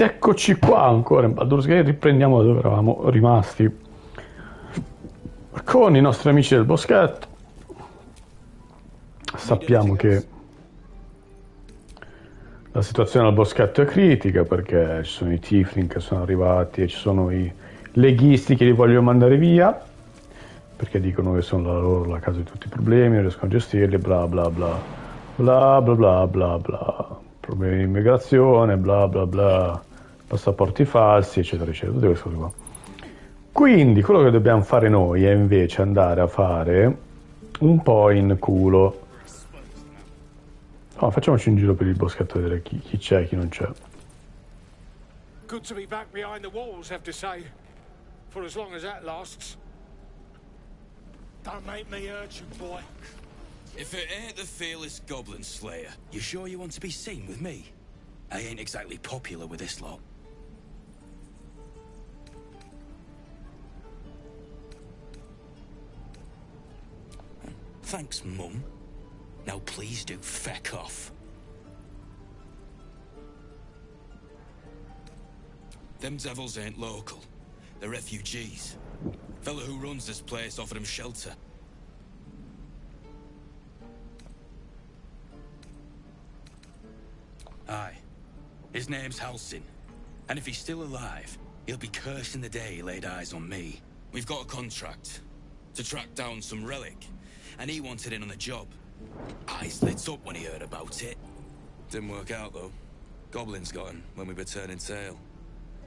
Eccoci qua ancora in Baldur's Gate, riprendiamo da dove eravamo rimasti con i nostri amici del boschetto. Sappiamo che la situazione al boschetto è critica perché ci sono i tiefling che sono arrivati e ci sono i leghisti che li vogliono mandare via perché dicono che sono la causa di tutti i problemi, non riescono a gestirli, bla bla bla bla bla bla bla bla, problemi di immigrazione, bla bla bla, passaporti falsi, eccetera eccetera, tutte queste cose qua. Quindi quello che dobbiamo fare noi è invece andare a fare un po' in culo. Oh, facciamoci un giro per il boschetto a vedere chi c'è e chi non c'è. Good to be back behind the walls, have to say. For as long as that lasts. Don't make me hurt you, boy. If it ain't the fearless goblin slayer, you sure you want to be seen with me? I ain't exactly popular with this lot. Thanks, Mum. Now please do feck off. Them devils ain't local. They're refugees. Fella who runs this place offered them shelter. Aye. His name's Halsin. And if he's still alive, he'll be cursing the day he laid eyes on me. We've got a contract to track down some relic, and he wanted in on the job. Eyes lit up when he heard about it. Didn't work out, though. Goblins got him when we were turning tail.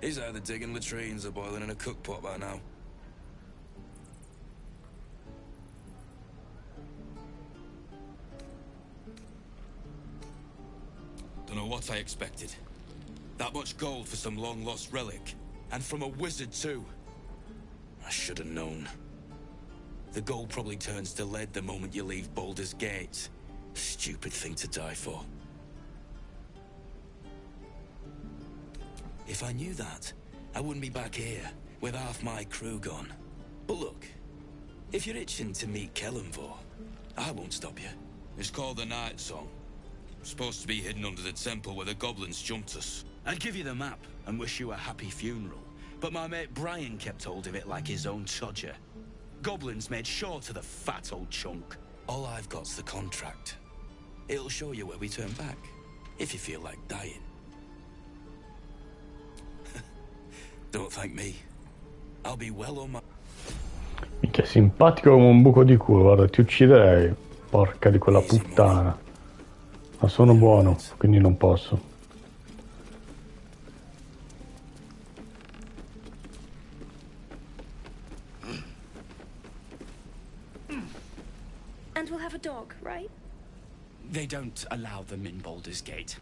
He's either digging latrines or boiling in a cookpot by now. Don't know what I expected. That much gold for some long-lost relic. And from a wizard, too. I should have known. The gold probably turns to lead the moment you leave Baldur's Gate. Stupid thing to die for. If I knew that, I wouldn't be back here, with half my crew gone. But look, if you're itching to meet Kellenvor, I won't stop you. It's called the Night Song. Supposed to be hidden under the temple where the goblins jumped us. I'd give you the map and wish you a happy funeral, but my mate Brian kept hold of it like his own Todger. Goblins made sure to the fat old chunk. All I've got's the contract. It'll show you where we turn back, if you feel like dying. Don't thank me. I'll be well on my... Minchia, simpatico come un buco di culo, guarda, ti ucciderei, porca di quella puttana. Ma sono buono, quindi non posso. And we'll have a dog, right? They don't allow them in Baldur's Gate.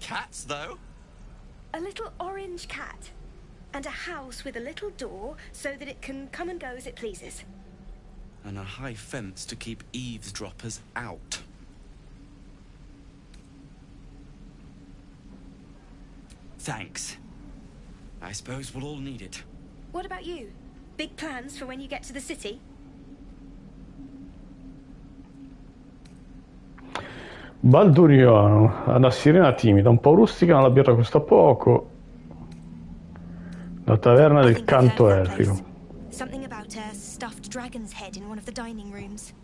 Cats, though? A little orange cat. And a house with a little door so that it can come and go as it pleases. And a high fence to keep eavesdroppers out. Thanks. I suppose we'll all need it. What about you? Big plans for when you get to the city? Balduriano, una sirena timida, un po' rustica, ma la birra costa poco. La taverna del canto elfico. Something about a stuffed dragon's head in one of the dining rooms.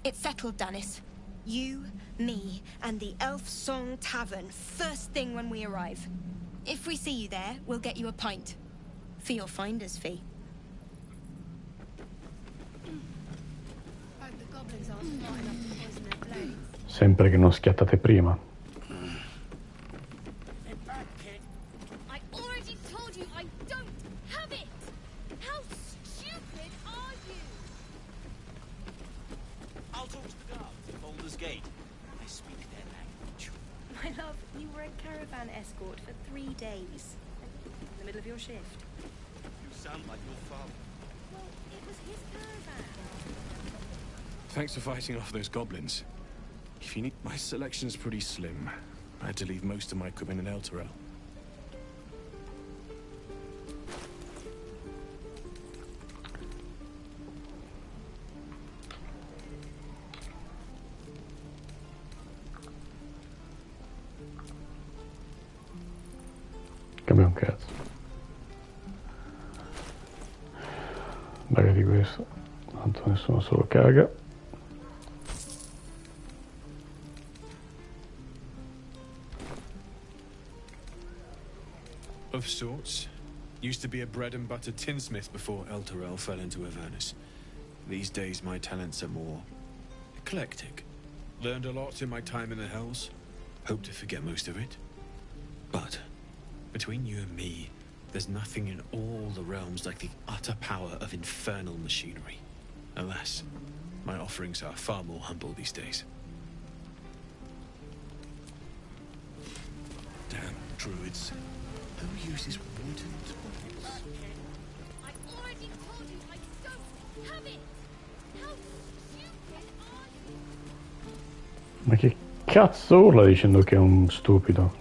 It's settled, Dennis. You, me, and the Elf Song Tavern first thing when we arrive. If we see you there, we'll get you a pint. For your finder's fee. Sempre che non schiattate prima. I already told you I don't have it! How stupid are you? I'll talk to the guards at Baldur's Gate. I speak their language. My love, you were a caravan escort for 3 days. In the middle of your shift. You sound like your father. Well, it was his caravan. Thanks for fighting off those goblins. If you need... My selection's pretty slim. I had to leave most of my equipment in Elturel. cazzo. Magari questo, tanto nessuno se lo caga. Of sorts. Used to be a bread and butter tinsmith before Elturel fell into Avernus. These days my talents are more eclectic. Learned a lot in my time in the Hells. Hope to forget most of it. But between you and me, there's nothing in all the realms like the utter power of infernal machinery. Alas, my offerings are far more humble these days. Damn druids. Who uses wooden toys? I already told you I don't have it! How stupid are you? Ma che cazzo urla dicendo che è un stupido?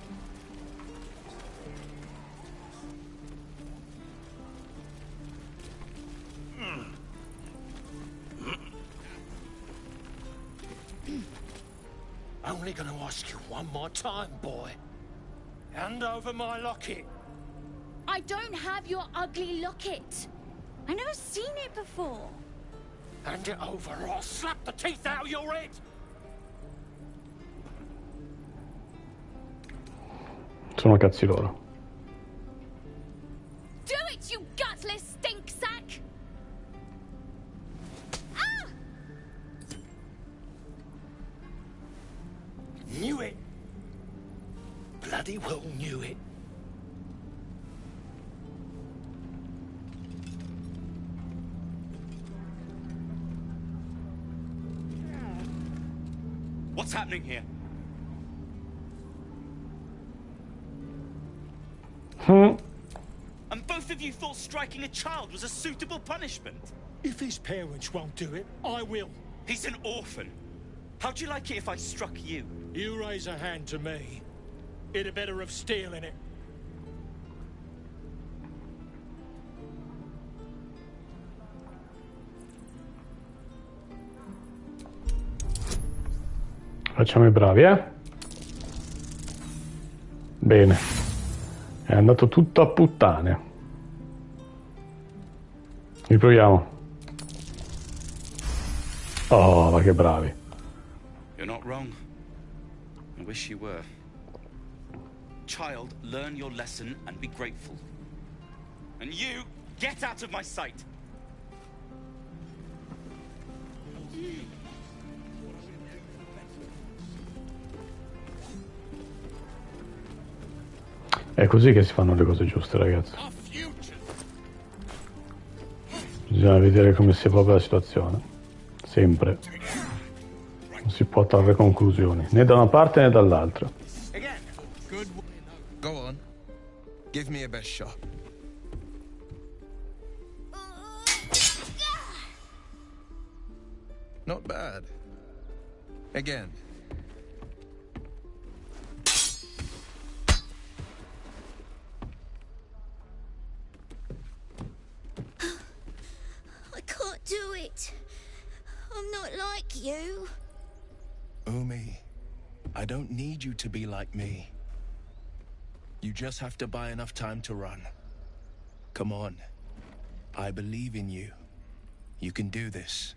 Only gonna ask you one more time, boy. Hand over my locket. I don't have your ugly locket. I've never seen it before. Hand it over or I'll slap the teeth out of your head. Sono cazzi loro. Do it, you gutless stink sack! Ah! Knew it. Bloody well knew it. What's happening here? And both of you thought striking a child was a suitable punishment? If his parents won't do it, I will. He's an orphan. How'd you like it if I struck you? You raise a hand to me, it'd have better have steel in it. Facciamo i bravi, eh? Bene. È andato tutto a puttane. Riproviamo. Oh, ma che bravi. You're not wrong. I wish you were. Child, learn your lesson and be grateful. And you, get out of my sight! È così che si fanno le cose giuste, ragazzi. Bisogna vedere come si evolve la situazione. Sempre. Non si può trarre conclusioni, né da una parte né dall'altra. Go on. Give me a best shot. Not bad. Again. I can't do it. I'm not like you. Umi, I don't need you to be like me. You just have to buy enough time to run. Come on. I believe in you. You can do this.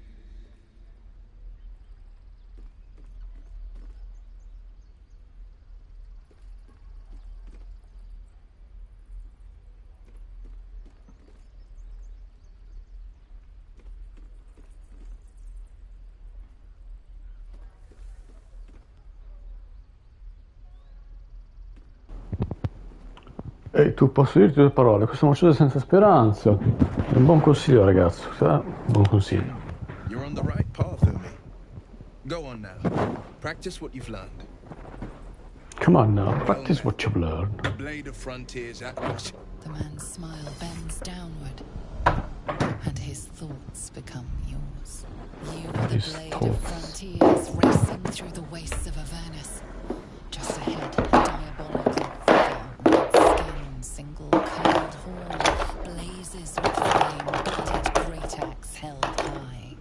Ehi, tu posso dirti due parole? Questo mocciolo senza speranza. È un buon consiglio, ragazzo. Buon consiglio. You're on the right path, Umi. Go on now. Practice what you've learned. Come on now, practice what you've learned. The blade of frontiers at bosch. The man's smile bends downward, and his thoughts become yours. You are the His blade of thoughts. frontiers racing through the wastes of Avernus. Just ahead, diabolical figure, red skin, single curled horn, blazes with flame, blooded great axe held high.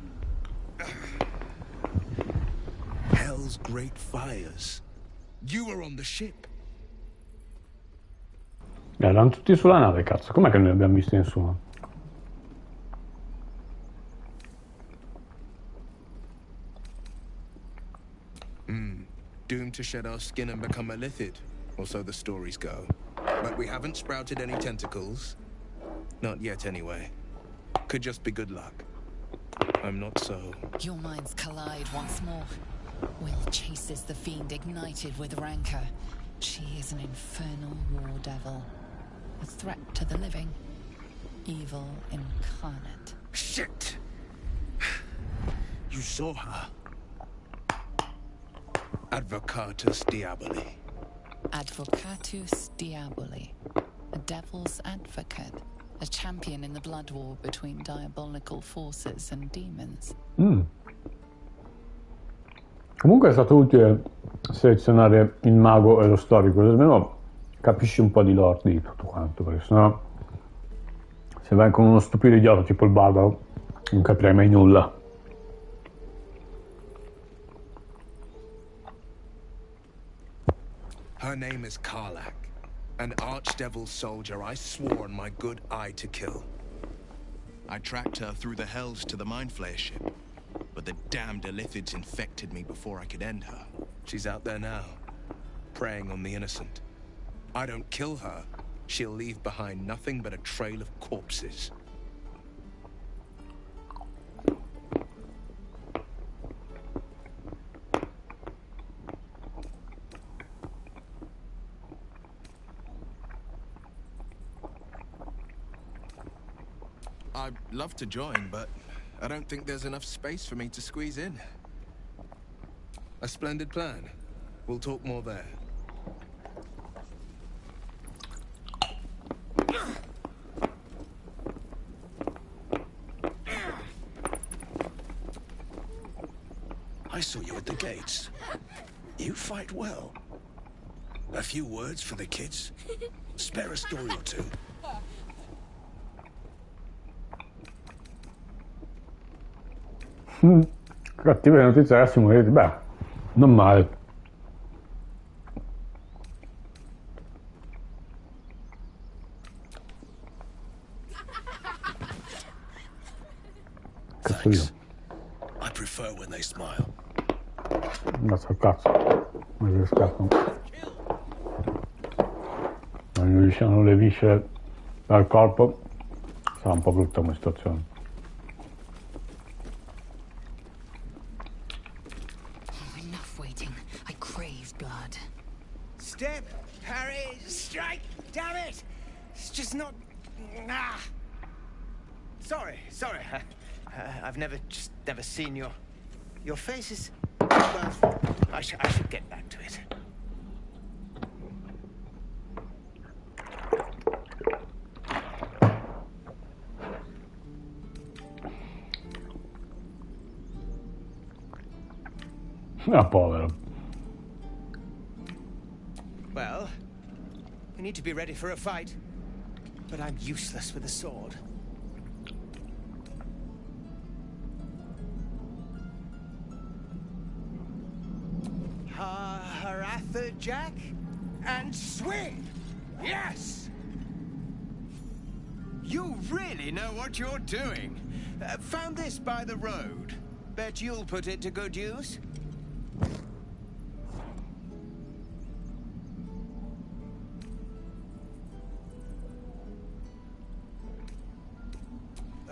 Hell's great fires. You were on the ship. erano tutti sulla nave, cazzo. Com'è che non ne abbiamo visti nessuno? Doomed to shed our skin and become a lithid, or so the stories go. But we haven't sprouted any tentacles. Not yet, anyway. Could just be good luck. I'm not so... Your minds collide once more. Will chases the fiend ignited with rancor. She is an infernal war devil. A threat to the living. Evil incarnate. Shit! You saw her. Advocatus Diaboli. Advocatus Diaboli. A devil's advocate. A champion in the blood war between diabolical forces and demons. Comunque è stato utile selezionare il mago e lo storico, almeno capisci un po' di lore di tutto quanto, perché sennò se vai con uno stupido idiota tipo il Baldur non capirai mai nulla. Her name is Karlach, an archdevil soldier I swore on my good eye to kill. I tracked her through the hells to the Mind Flayer ship, but the damned Illithids infected me before I could end her. She's out there now, preying on the innocent. I don't kill her, she'll leave behind nothing but a trail of corpses. I'd love to join, but I don't think there's enough space for me to squeeze in. A splendid plan. We'll talk more there. I saw you at the gates. You fight well. A few words for the kids? Spare a story or two. Cattive notizie, ragazzi, morite. Beh, non male. Cazzo io. I prefer when they smile. Ammazza il cazzo. Ma che scappano. Non gli uscivano le viscere dal corpo. Sarà un po' brutta come situazione. Step, parry, strike, damn it! It's just not... Ah! Sorry. I've never seen your faces. Well, I should get back to it. Ah, povero. Well, we need to be ready for a fight, but I'm useless with a sword. Haratha, Jack, and swing! Yes! You really know what you're doing. Found this by the road. Bet you'll put it to good use.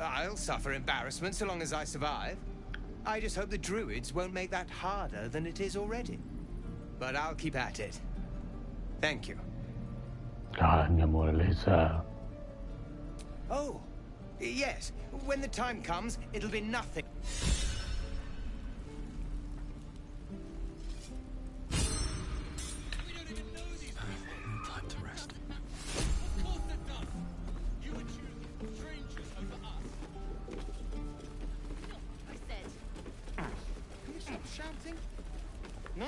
I'll suffer embarrassment so long as I survive. I just hope the druids won't make that harder than it is already. But I'll keep at it. Thank you. Ah, mio amore, lei sa. Oh, yes. When the time comes, it'll be nothing. Time to rest. No?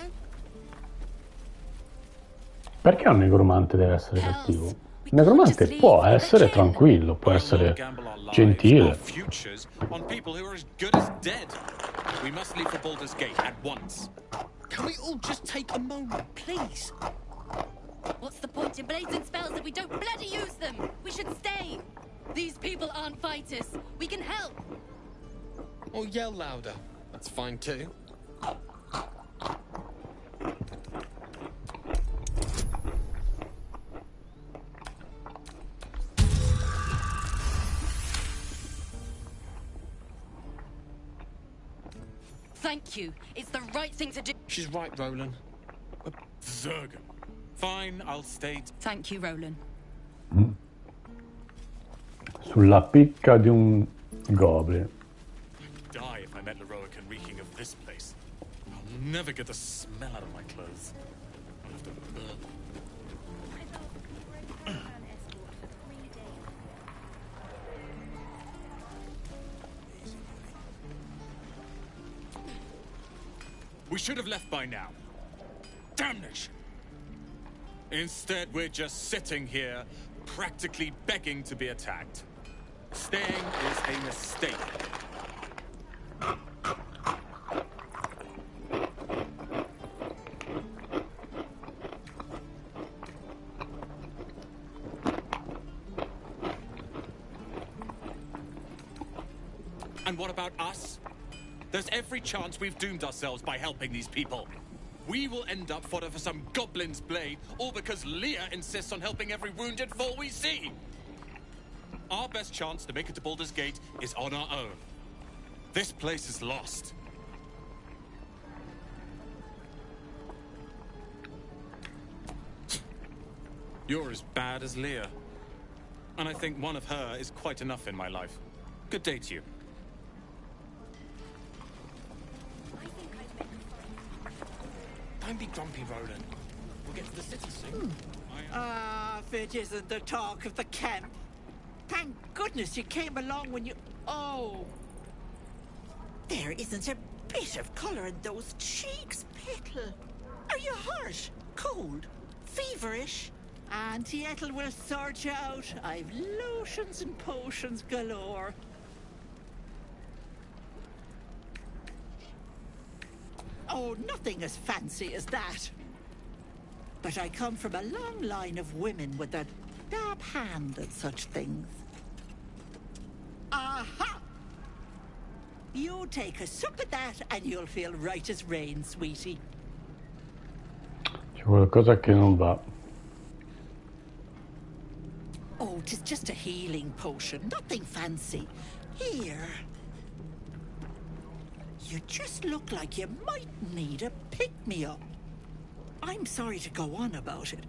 Perché un negromante deve essere cattivo? Il negromante può essere tranquillo, può essere gentile. We must leave for Baldur's Gate at once. Can we all just take a moment, please? What's the point in blazing spells if we don't bloody use them? We should stay. These people aren't fighters. We can help. Or yell louder. That's fine too. Thank you. It's the right thing to do. She's right, Roland. Zerg. Fine, I'll stay. Thank you, Roland. Sulla picca di un goblin. I'd die if I met Leroican reeking of this place. I'll never get the smell out of my clothes. I'll have to burn. We should have left by now. Damnation! Instead, we're just sitting here, practically begging to be attacked. Staying is a mistake. And what about us? There's every chance we've doomed ourselves by helping these people. We will end up fodder for some goblin's blade, all because Leah insists on helping every wounded foe we see. Our best chance to make it to Baldur's Gate is on our own. This place is lost. You're as bad as Leah. And I think one of her is quite enough in my life. Good day to you. Don't be grumpy, Roland. We'll get to the city soon. If it isn't the talk of the camp. Thank goodness you came along when you... Oh. There isn't a bit of colour in those cheeks, Petal. Are you hurt? Cold? Feverish? Auntie Ethel will sort you out. I've lotions and potions galore. Oh, nothing as fancy as that. But I come from a long line of women with a dab hand at such things. Aha! You take a sup at that and you'll feel right as rain, sweetie. C'è qualcosa che non va. Oh, 'tis just a healing potion, nothing fancy. Here. You just look like you might need a pick-me-up. I'm sorry to go on about it,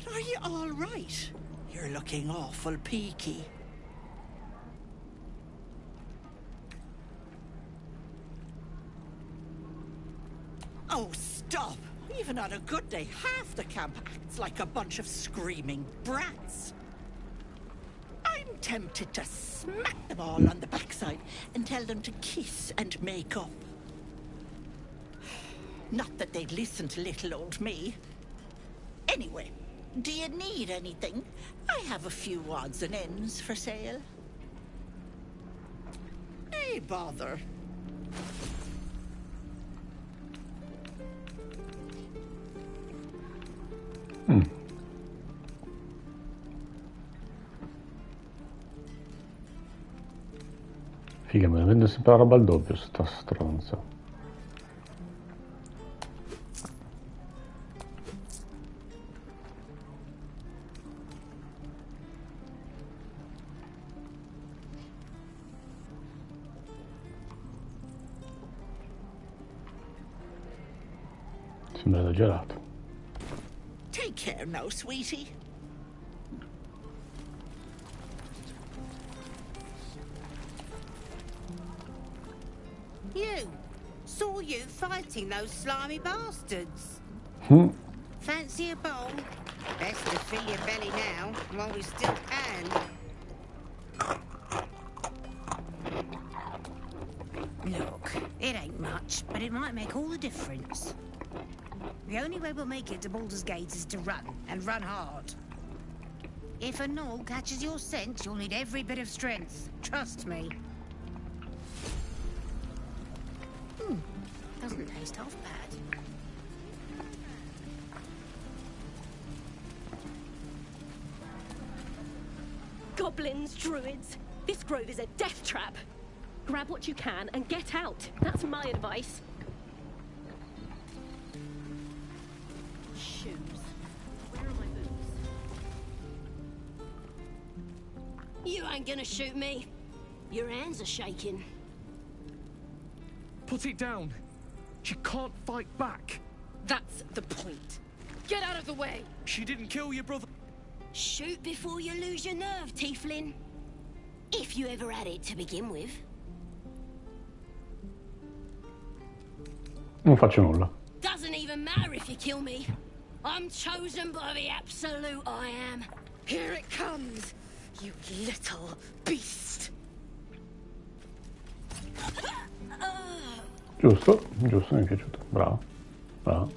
but are you all right? You're looking awful peaky. Oh, stop! Even on a good day, half the camp acts like a bunch of screaming brats. I'm tempted to smack them all on the backside and tell them to kiss and make up. Not that they'd listen to little old me. Anyway, do you need anything? I have a few odds and ends for sale. Hey, bother. Figa, me ne vende sempre roba al doppio, sta stronza. Sembra da gelato. Take care now, sweetie. You! Saw you fighting those slimy bastards. Fancy a bowl? Best to fill your belly now, while we still can. Look, it ain't much, but it might make all the difference. The only way we'll make it to Baldur's Gate is to run, and run hard. If a gnoll catches your scent, you'll need every bit of strength. Trust me. Doesn't taste half bad. Goblins, druids. This grove is a death trap. Grab what you can and get out. That's my advice. Shoes. Where are my boots? You ain't gonna shoot me. Your hands are shaking. Put it down. She can't fight back. That's the point. Get out of the way. She didn't kill your brother. Shoot before you lose your nerve, tiefling. If you ever had it to begin with. Non faccio nulla. Doesn't even matter if you kill me. I'm chosen by the absolute I am. Here it comes, you little beast. Giusto, giusto, mi è piaciuto. Bravo, bravo.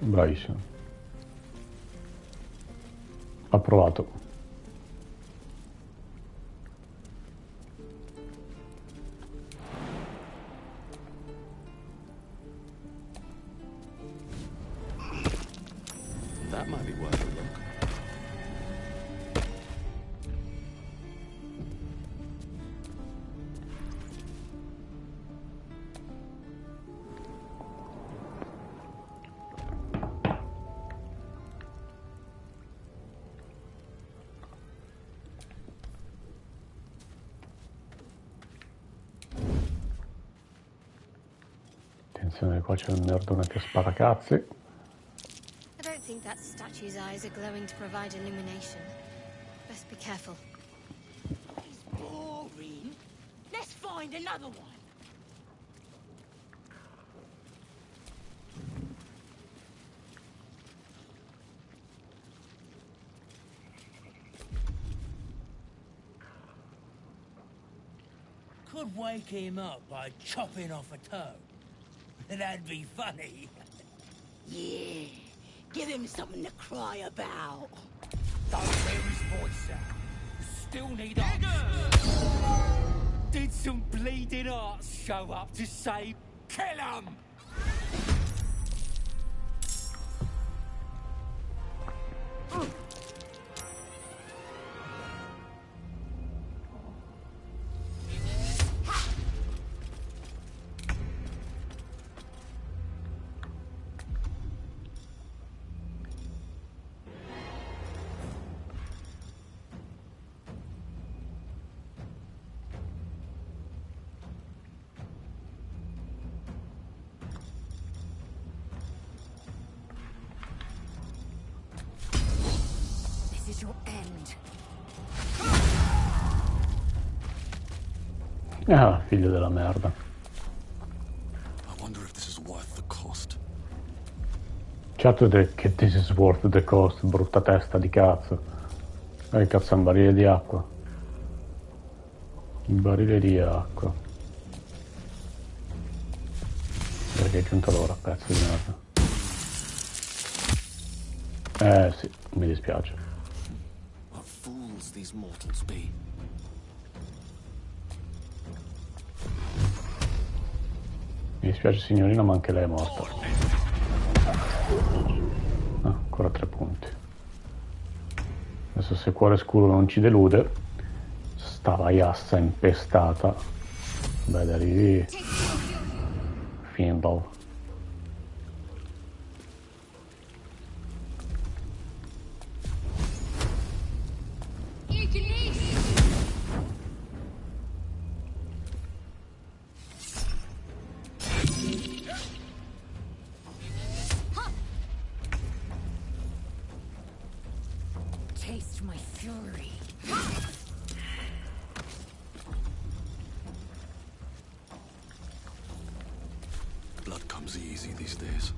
Bravissimo. Approvato. That might be worth a look. Attenzione, qua c'è un nerdone che spara cazzi. I don't think that statue's eyes are glowing to provide illumination. Best be careful. It's boring. Let's find another one. Could wake him up by chopping off a toe. That'd be funny. Yeah. Give him something to cry about. Don't hear his voice out. Still need us. Did some bleeding hearts show up to say, kill 'em? This is your end. Ah, figlio della merda. I wonder if this is worth the cost. Certo che this is worth the cost, brutta testa di cazzo. Cazzo, un barile di acqua. Un barile di acqua. Perché è giunta l'ora, pezzo di merda. Sì, mi dispiace. What fools these mortals be. Mi dispiace signorina, ma anche lei è morta. Ah, ancora 3 punti. Adesso se cuore scuro non ci delude, sta vaiassa impestata. Beh, da lì. Findle. Taste my fury. Blood comes easy these days.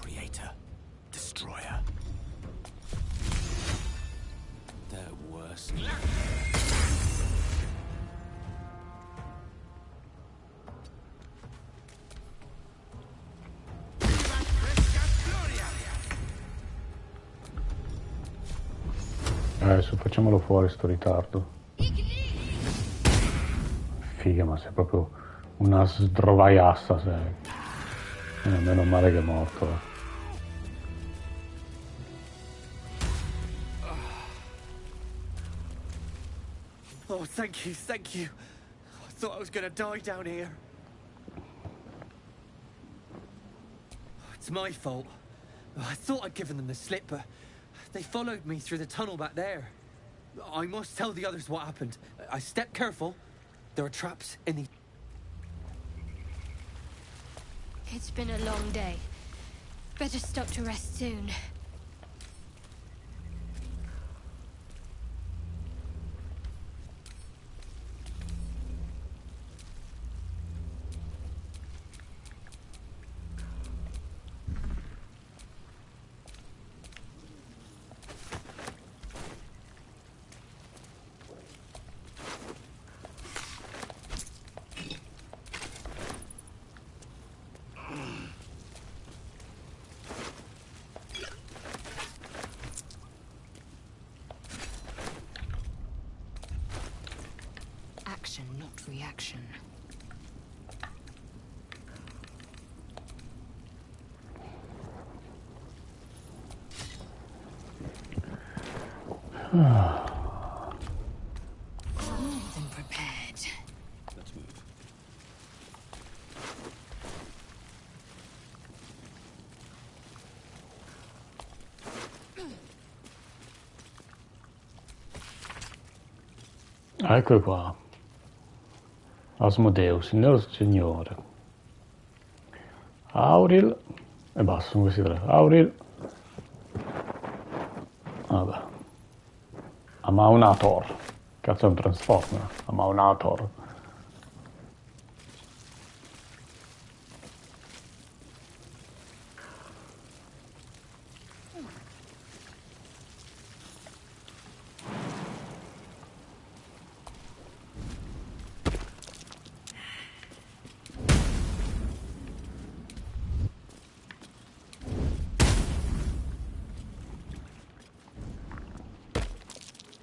Creator, destroyer. They're worse. Adesso facciamolo fuori sto ritardo. Figa, ma sei proprio Una sdrovaiassa, sei. Meno male che è morto. Oh, thank you, thank you. I thought I was gonna die down here. It's my fault. I thought I'd given them the slip, but they followed me through the tunnel back there. I must tell the others what happened. I stepped careful. There are traps in the... It's been a long day. Better stop to rest soon. Action, not reaction. More than prepared. Let's move. Ecco qua. Asmodeus, il nero signore. Auril. E basta, sono questi tre. Auril. Vabbè. Amaunator. Cazzo è un transformer. Amaunator.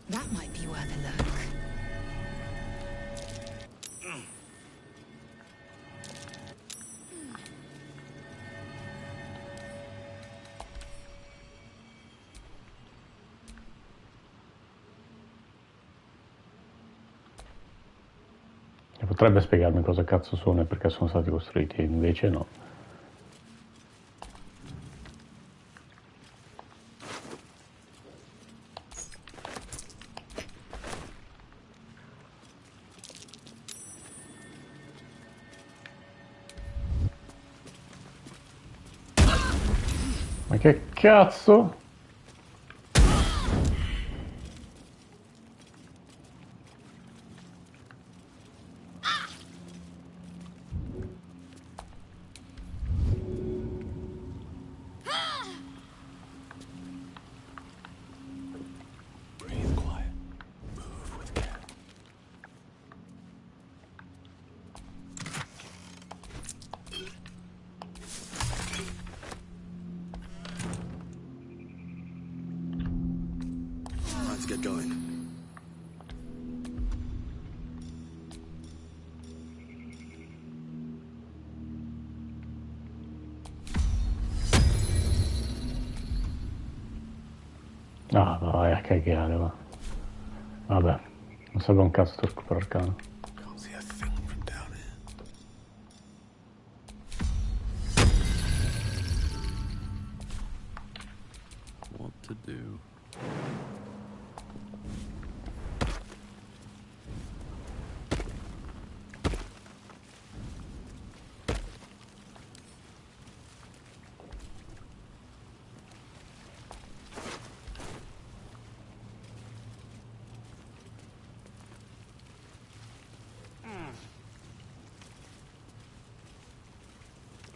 That might be worth a look. E potrebbe spiegarmi cosa cazzo sono e perché sono stati costruiti, invece no. Ma che cazzo? Breathe quiet. Move with care. Let's get going. Ah, vai a cagare, va. Vabbè, non serve un cazzo turco per arcano. Can't see a thing from down here. What to do?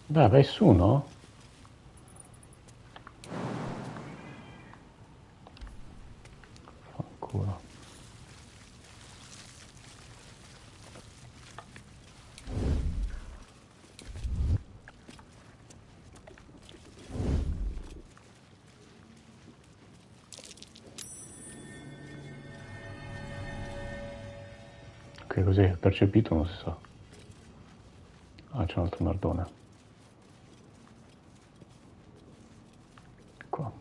Dai, vai su, no? Fanculo. Ok, così percepito non si sa. Ah, c'è un altro merdone. Qua.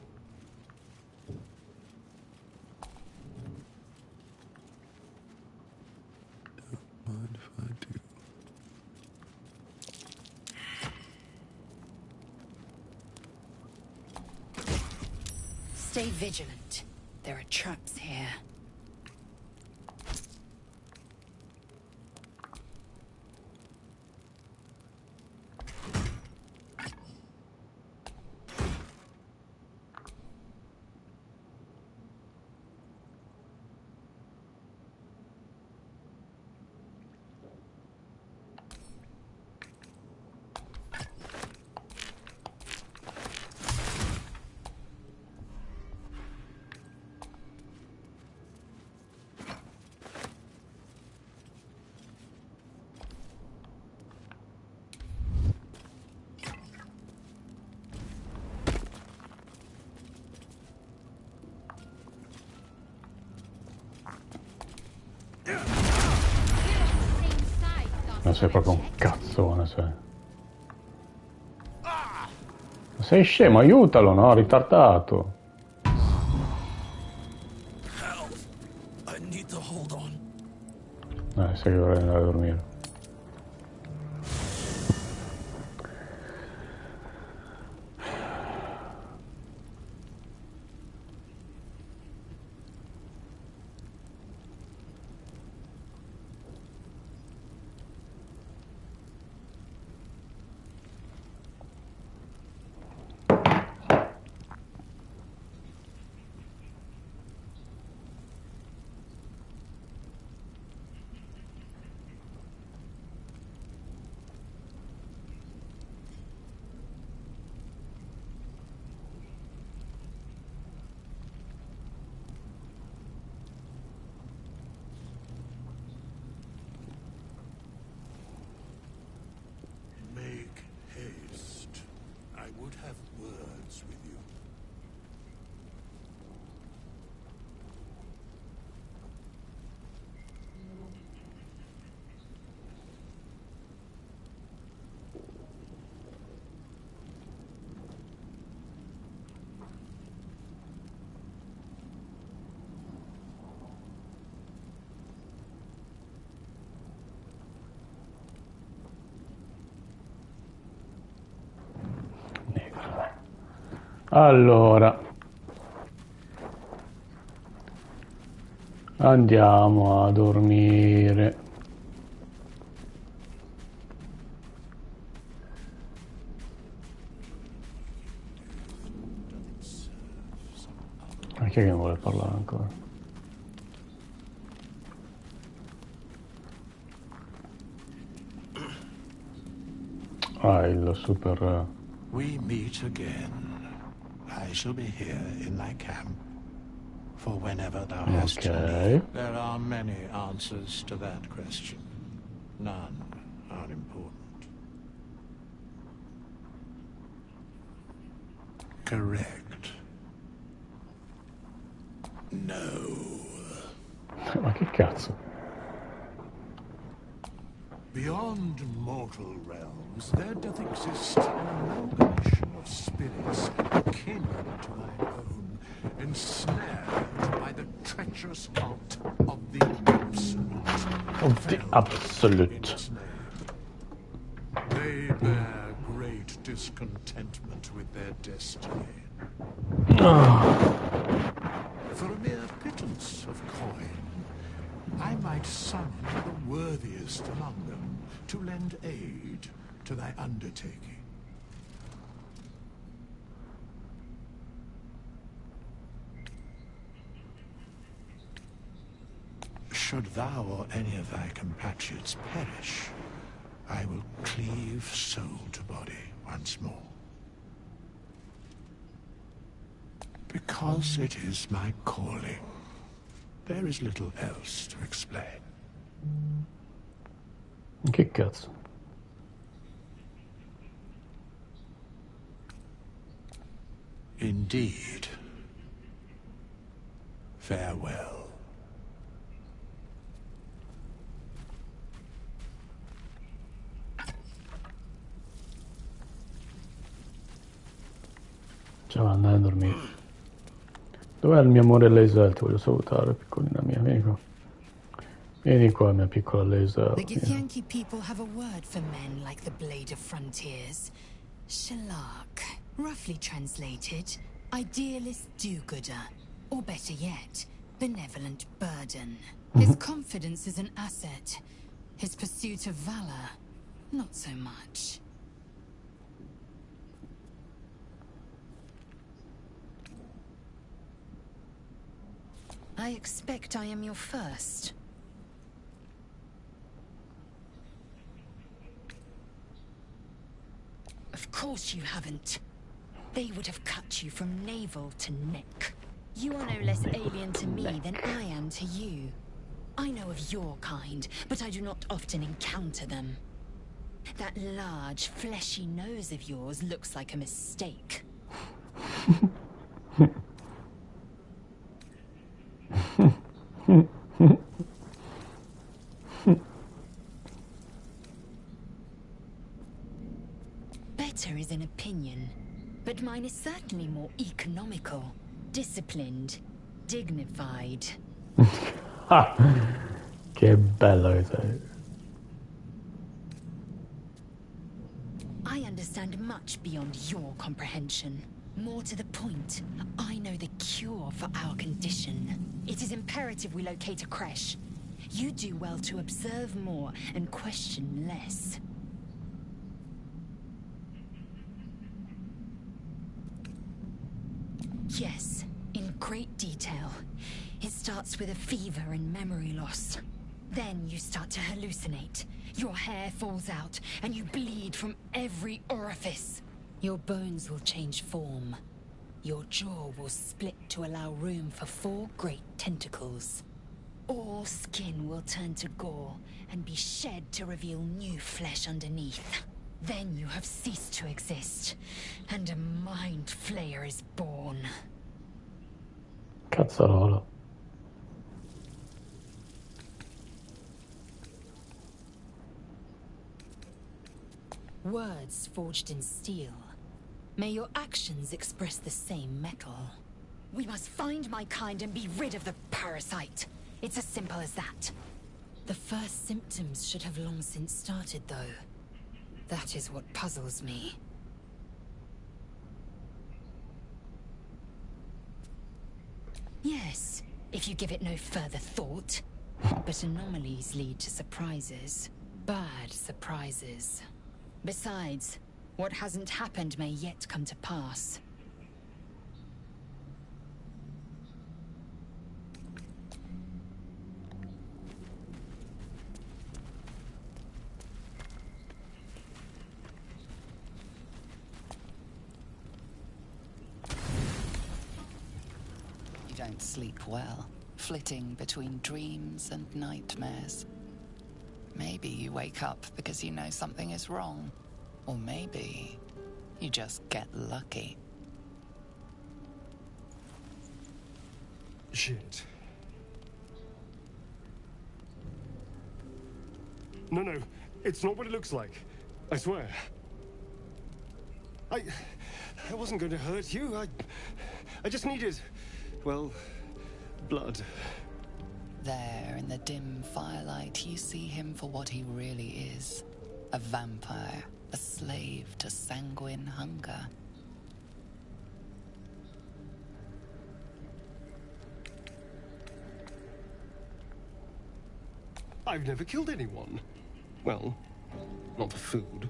Stay vigilant. There are traps here. Non sei proprio un cazzone, sei. Ma sei scemo, aiutalo, no? Ritardato. Sai che vorrei andare a dormire. Allora, andiamo a dormire. Ma chi è che vuole parlare ancora? Ah, il super... We meet again. I shall be here in thy camp for whenever thou hast need. There are many answers to that question. None are important. Correct. No. Ma che cazzo? Beyond mortal realms, there doth exist an amalgamation of spirits akin to thine own, ensnared by the treacherous art of the Absolute. Of the Absolute. They bear great discontentment with their destiny. For a mere pittance of coin, I might summon the worthiest among them to lend aid to thy undertaking. Should thou or any of thy compatriots perish, I will cleave soul to body once more. Because it is my calling. There is little else to explain. Che cazzo? Indeed. Farewell. Ciao, andare a dormire. Dov'è il mio amore laser? Ti voglio salutare, piccolina mia, vieni qua. Vieni qua, mia piccola laser. The Githyanki people have a word for men like the blade of frontiers. Shalak. Roughly translated, idealist do-gooder. Or better yet, benevolent burden. His confidence is an asset. His pursuit of valor, not so much. I expect I am your first. Of course you haven't. They would have cut you from navel to neck. You are no less alien to me than I am to you. I know of your kind, but I do not often encounter them. That large, fleshy nose of yours looks like a mistake. Better is an opinion, but mine is certainly more economical, disciplined, dignified. Che bello che sei. I understand much beyond your comprehension. More to the point, I know the cure for our condition. It is imperative we locate a creche. You do well to observe more and question less. Yes, in great detail. It starts with a fever and memory loss. Then you start to hallucinate. Your hair falls out, and you bleed from every orifice. Your bones will change form. Your jaw will split to allow room for 4 great tentacles. All skin will turn to gore and be shed to reveal new flesh underneath. Then you have ceased to exist, and a mind flayer is born. Cazzarola. Words forged in steel. May your actions express the same metal. We must find my kind and be rid of the parasite. It's as simple as that. The first symptoms should have long since started, though. That is what puzzles me. Yes, if you give it no further thought. But anomalies lead to surprises. Bad surprises. Besides, what hasn't happened may yet come to pass. You don't sleep well, flitting between dreams and nightmares. Maybe you wake up because you know something is wrong. Or maybe you just get lucky. Shit. No, it's not what it looks like. I swear. I wasn't going to hurt you. I just needed, well, blood. There, in the dim firelight, you see him for what he really is. A vampire, a slave to sanguine hunger. I've never killed anyone. Well, not for food.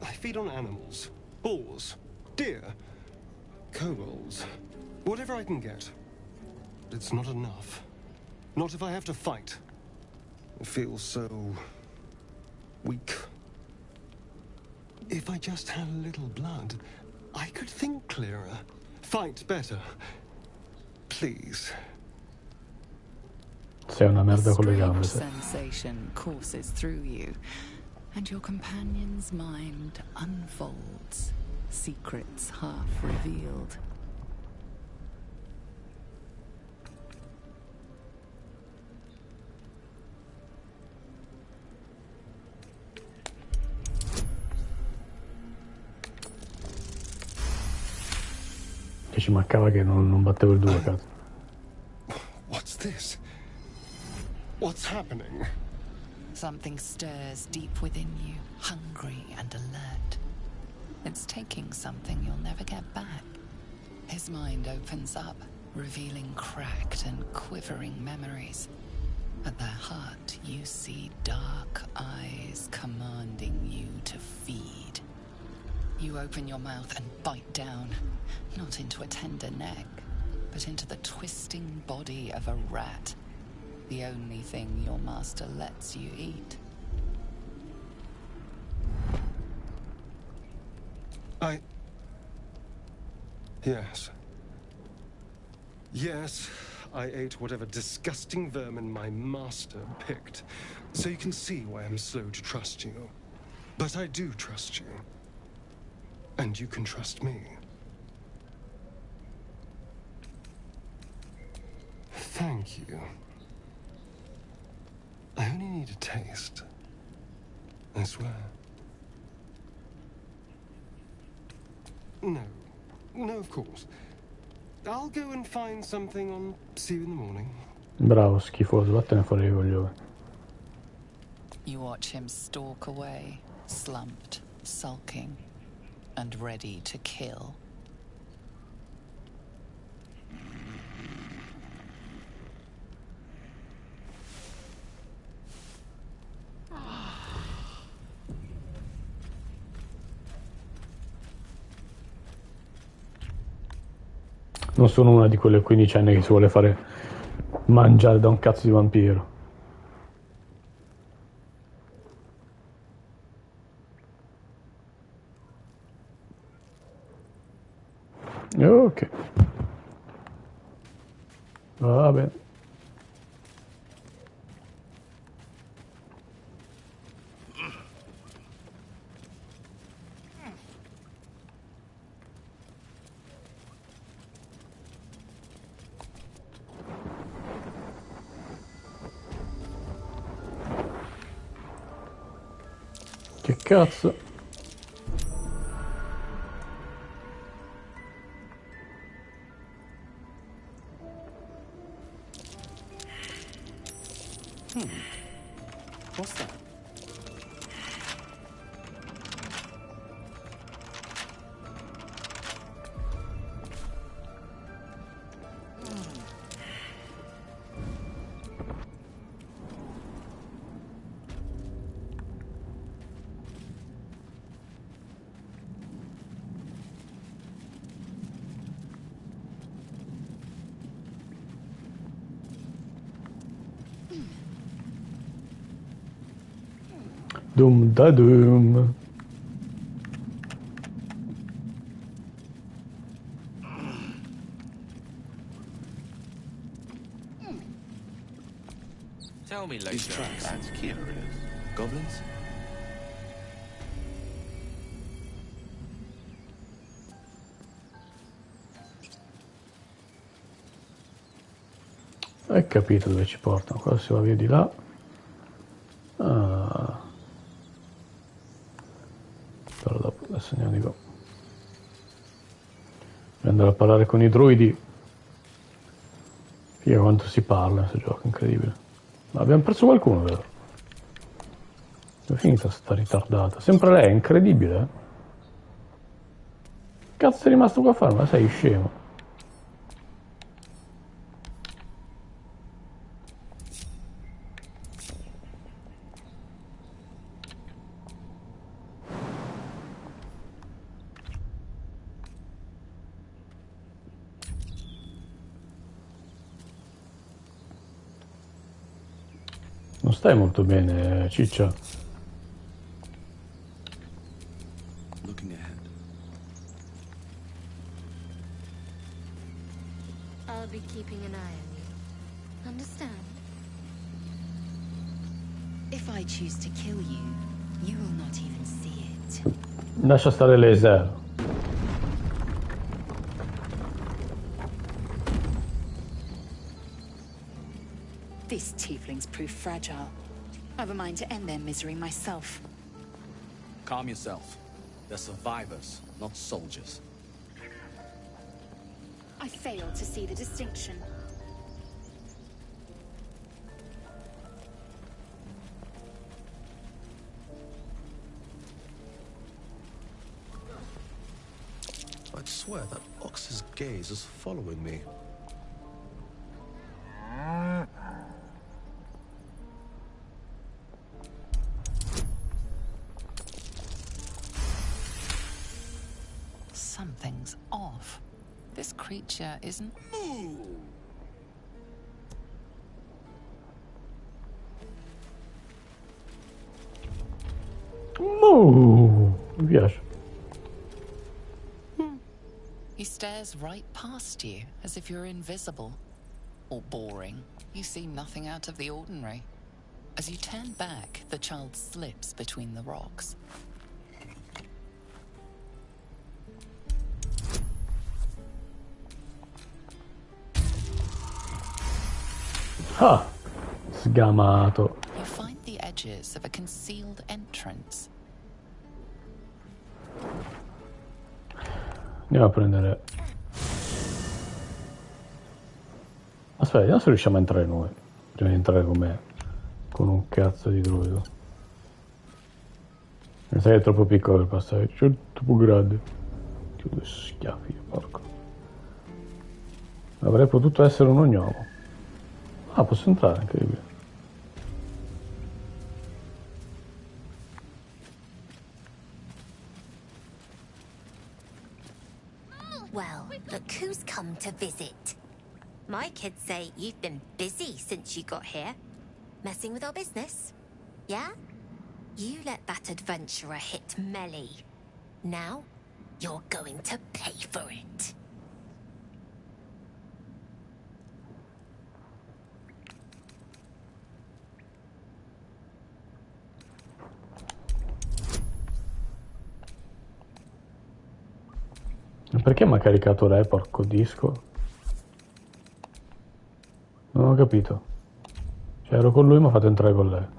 I feed on animals. Boars. Deer. Kobolds. Whatever I can get. But it's not enough. Not if I have to fight. I feel so... weak. If I just had a little blood, I could think clearer. Fight better. Please. Sei una merda con le gambe. Sensation courses through you, and your companion's mind unfolds, secrets half revealed. Che ci mancava che non battevo il 2, cazzo. What's this? What's happening? Something stirs deep within you, hungry and alert. It's taking something you'll never get back. His mind opens up, revealing cracked and quivering memories. At their heart, you see dark eyes commanding you to feed. You open your mouth and bite down, not into a tender neck, but into the twisting body of a rat. The only thing your master lets you eat. Yes. Yes, I ate whatever disgusting vermin my master picked. So you can see why I'm slow to trust you. But I do trust you. And you can trust me. Thank you. I only need a taste. I swear. No. No, of course. I'll go and find something on... See you in the morning. Bravo, schifoso, vattene fuori i coglioni. You watch him stalk away, slumped, sulking, and ready to kill. Non sono una di quelle 15 anni che si vuole fare mangiare da un cazzo di vampiro. Ok. Va bene. Che cazzo? What's that? Dum da dum. Tell me later. These tracks. That's curious. Goblins? Hai capito dove ci portano? Qua si va via di là. Ah. Però dopo adesso andiamo di qua. Devo andare a parlare con i druidi. Figa quanto si parla in questo gioco, incredibile. Ma abbiamo perso qualcuno, vero? Dove è finita sta ritardata? Sempre lei, è incredibile, eh? Cazzo è rimasto qua a fare? Ma sei scemo? Non stai molto bene, ciccia. Looking ahead. I'll be keeping an eye on you. Understand? If I choose to kill you, you will not even see it. Lascia stare laser. This tiefling's proof fragile. I've a mind to end their misery myself. Calm yourself. They're survivors, not soldiers. I fail to see the distinction. I'd swear that ox's gaze is following me. Something's off. This creature isn't... Mi piace. He stares right past you, as if you're invisible. Or boring. You see nothing out of the ordinary. As you turn back, the child slips between the rocks. Ah, sgamato. You find the edges of a concealed entrance. Andiamo a prendere. Aspetta, vediamo se riusciamo a entrare noi. Prima di entrare con un cazzo di druido. Mi sa che è troppo piccolo per passare. C'è troppo grande. Dio, due schiaffi, porco. Avrei potuto essere un ognomo. Ah, posso entrare anche di qui. Well, look who's come to visit. My kids say you've been busy since you got here. Messing with our business. Yeah? You let that adventurer hit melee. Now, you're going to pay for it. Perché mi ha caricato lei, porco disco? Non ho capito. Cioè, ero con lui, mi ha fatto entrare con lei.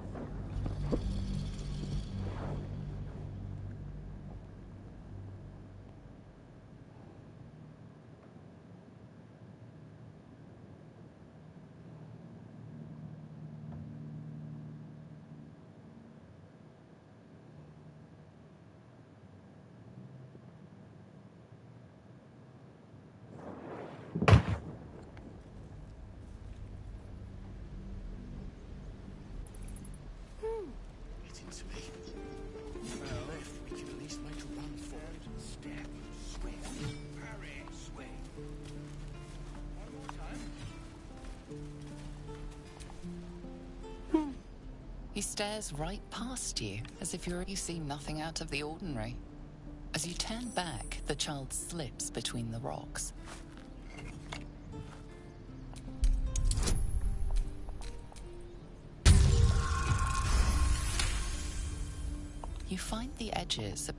He stares right past you, as if you see nothing out of the ordinary. As you turn back, the child slips between the rocks. You find the edges of...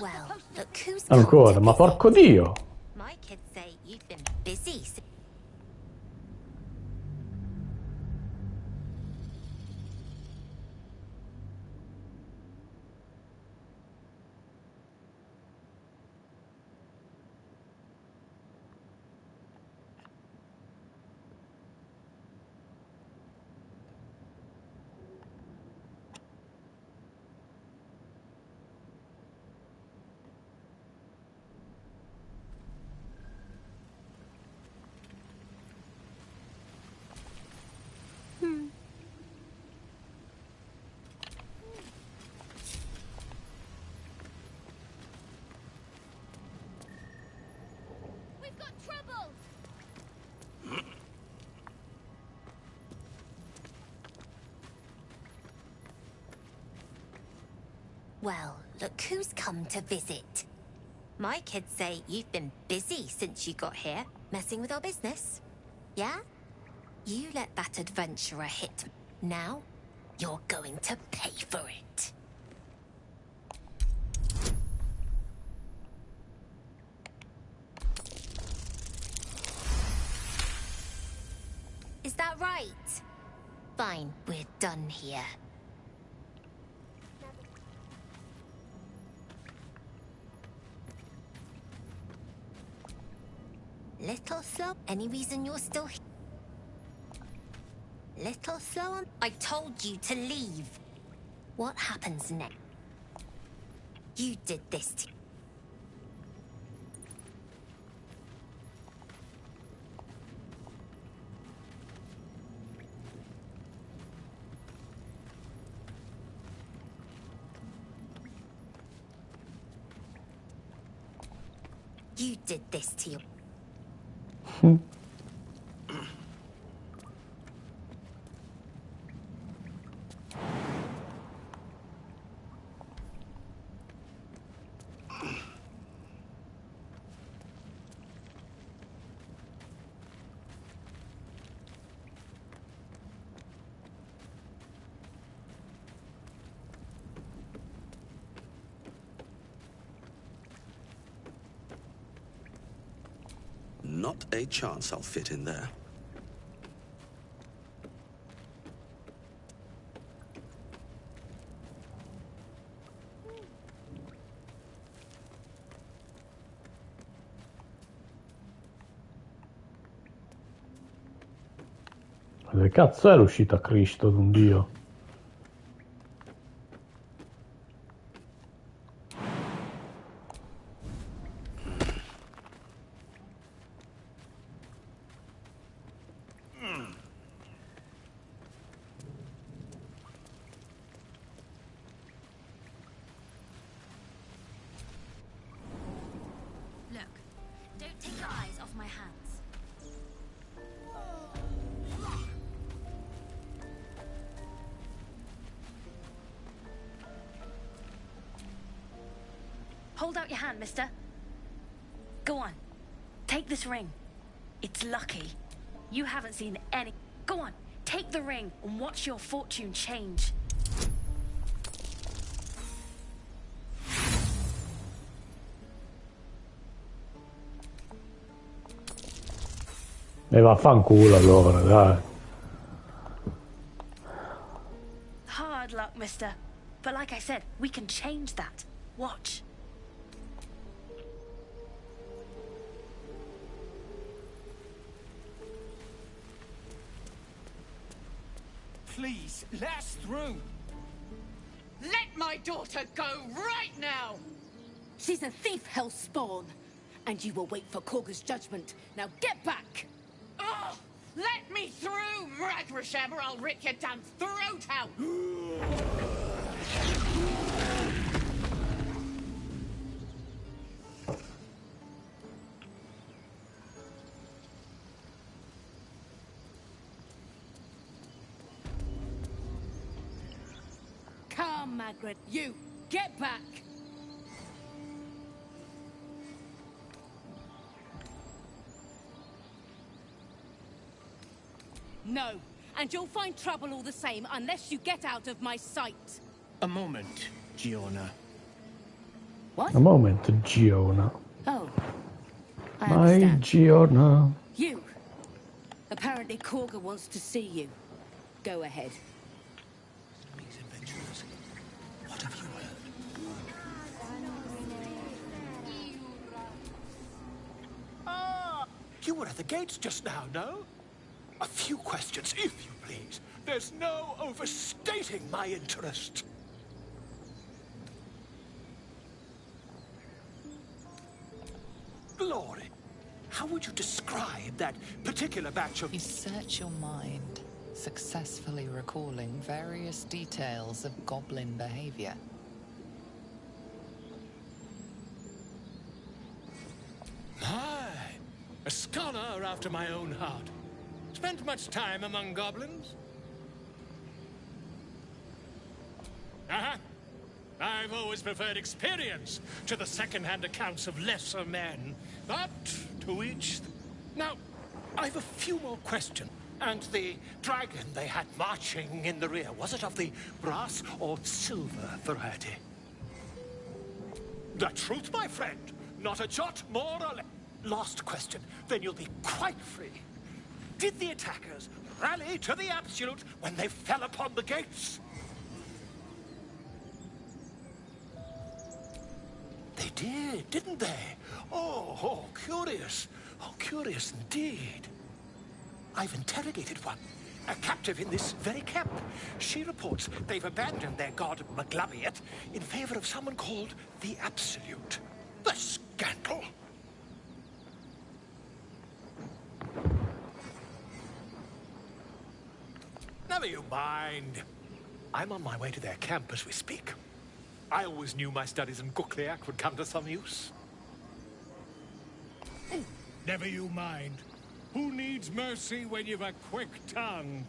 Well, look who's Ancora, ma porco dio! My kids say you've been busy. Well, look who's come to visit. My kids say you've been busy since you got here, messing with our business. Yeah? You let that adventurer hit. Now, you're going to pay for it. right? Fine, we're done here. Little slow. Any reason you're still here? Little slow on. I told you to leave. What happens next? You did this to... You did this to you. Not a chance I'll fit in there. Dove cazzo è l'uscita Cristo d'un dio? Hold out your hand, mister. Go on. Take this ring. It's lucky. You haven't seen any... Go on. Take the ring and watch your fortune change. E vaffanculo allora, dai. Hard luck, mister. But like I said, we can change that. Watch. Please, let us through. Let my daughter go right now! She's a thief, hell spawn. And you will wait for Korga's judgment. Now get back! Oh, let me through, Ragrasham, or I'll rip your damn throat out! Come, Margaret. You, get back! No, and you'll find trouble all the same unless you get out of my sight. A moment, Giona. What? A moment, Giona. Oh, I My understand. Giona. You. Apparently Korga wants to see you. Go ahead. These adventurers. What have you heard? Ah! You were at the gates just now, no? A few questions, if you please. There's no overstating my interest. Glory, how would you describe that particular batch of... You search your mind, successfully recalling various details of goblin behavior. My, a scholar after my own heart. Spent much time among goblins? Uh-huh. I've always preferred experience to the second-hand accounts of lesser men. But to each... Now, I've a few more questions. And the dragon they had marching in the rear, was it of the brass or silver variety? The truth, my friend. Not a jot more or less. Last question, then you'll be quite free. Did the attackers rally to the absolute when they fell upon the gates. They did, didn't they? Oh, curious. Oh, curious indeed. I've interrogated one, a captive in this very camp. She reports they've abandoned their god Maglabiet in favor of someone called the Absolute. The scandal! Never you mind. I'm on my way to their camp as we speak. I always knew my studies in Gukliak would come to some use. Never you mind. Who needs mercy when you've a quick tongue,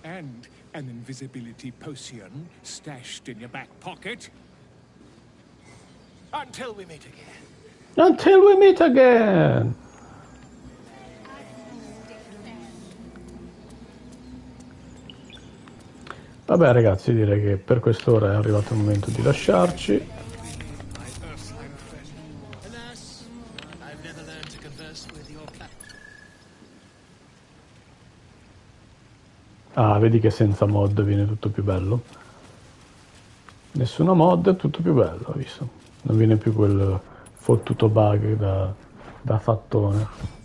And an invisibility potion stashed in your back pocket? Until we meet again. Until we meet again! Vabbè ragazzi, direi che per quest'ora è arrivato il momento di lasciarci. Ah, vedi che senza mod viene tutto più bello. Nessuna mod, è tutto più bello, hai visto? Non viene più quel fottuto bug da fattone.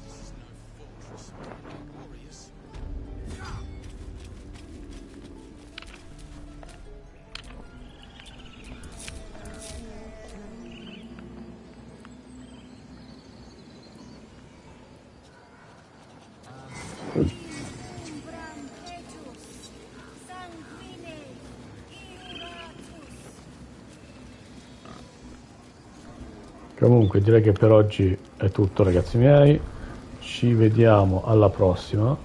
Comunque direi che per oggi è tutto ragazzi miei, ci vediamo alla prossima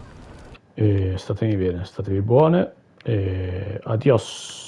e statevi bene, statevi buone e adios.